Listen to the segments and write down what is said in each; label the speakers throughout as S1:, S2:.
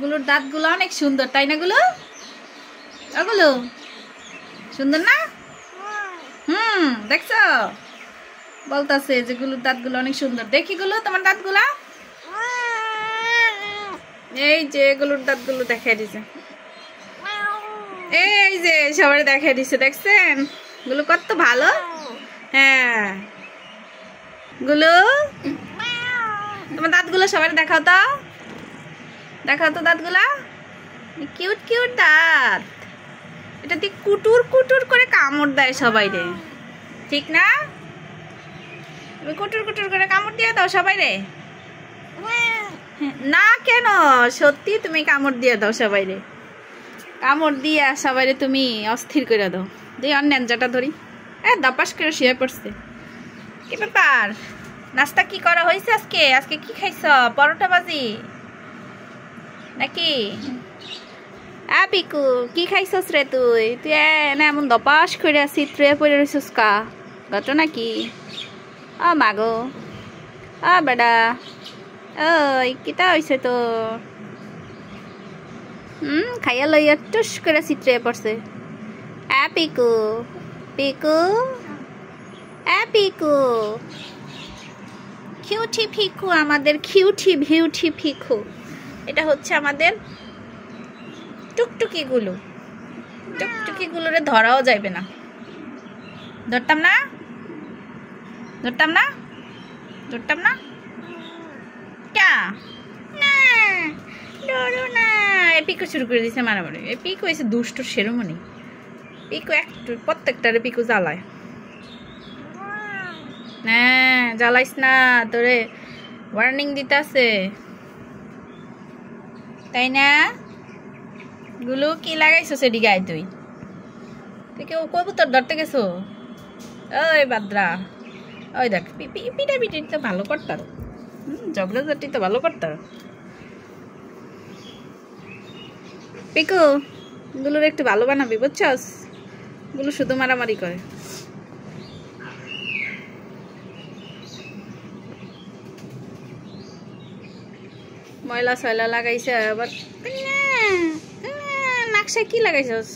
S1: গুলোর দাঁতগুলো অনেক সুন্দর, তাই না গুলো? ওগুলো সুন্দর না? দেখছো? বলতাছে যে গুলোর দাঁতগুলো অনেক সুন্দর। দেখি গুলো তোমার দাঁতগুলা। এই যে গুলোর দাঁতগুলো দেখাই দিছে, এই যে সবাই দেখাই দিছে, দেখছেন গুলো কত ভালো। হ্যাঁ গুলো, তোমার দাঁতগুলো সবাই দেখাও তো, দেখাও তো দাঁতগুলা। কিউট কিউট দাঁত। এটা দিয়ে কুটুর কুটুর করে কামড় দেয় সবাই রে, ঠিক না? তুমি কুটুর কুটুর করে কামড় দিয়ে দাও সবাই রে। না কেন, সত্যি তুমি কামড় দিয়ে দাও সবাই রে, কামড় দিয়া সবাই রে তুমি অস্থির করে দাও। যে অন্যান্যটা ধরি দাপাস করে শুয়ে পড়ছে। কি ব্যাপার, নাস্তা কি করা হয়েছে আজকে? আজকে কি খাইছ? পরোটা ভাজি নাকি? পিকু কি খাইছস রে তুই? তুই এমন দপাস করে চিত্রে পড়ে রইছস কা? ঘটনা কি? মাগো বেডা, ওই কিতা হইছে তো? খাইয়া লইয়া টুস করে চিত্রে পড়ছে। পিকু পিকু পিকু, কিউটি ফিকু, আমাদের কিউটি বিউটি ফিকু। এটা হচ্ছে আমাদের টুকটুকি গুলো। টুকটুকি গুলোরে ধরাও যাইবে না। ধরতাম না, ধরতাম না, ধরতাম না। ক্যা না, ডরো না। পিকু শুরু করে দিছে মারামারি। পিকু এসে দুষ্ট সেরোমনি। পিকু একটু প্রত্যেকটারে পিকু জ্বালায়। হ্যাঁ জ্বালাইস না, তোরে ওয়ার্নিং দিতেছে, তাই না? গুলো কি লাগাইছো সেটি গায়ে? তুই কেউ কবুতর ধরতে গেছো? ওই বাদ্রা, ওই দেখ পিটা পিটি তো ভালো করতার, ঝগড়াঝাটি তো ভালো করতার। পিকু গুলোর একটু ভালো বানাবি, বুঝছস? গুলো শুধু মারামারি করে। ময়লা সয়লা লাগাইছে আবার। নকশায় কি লাগাইছস?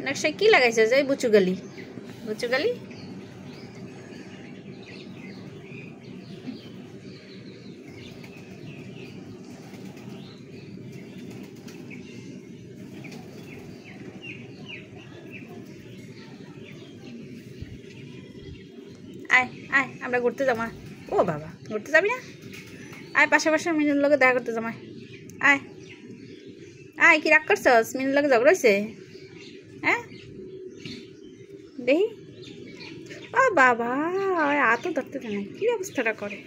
S1: নকশায় কি লাগাইছস? এই বুচু গালি, বুচু গালি। আয় আয় আমরা ঘুরতে যাবো। ও বাবা, ঘুরতে যাবি না? আয় পাশাপাশি মিনুর লগে দেখা করতে যাবো। আয় আয়, কি রাগ করছস? মিনুর লগে ঝগড়া হয়েছে? হ্যাঁ দেখি। ও বাবা, আতো ধরতে জানে, কি অবস্থাটা করে।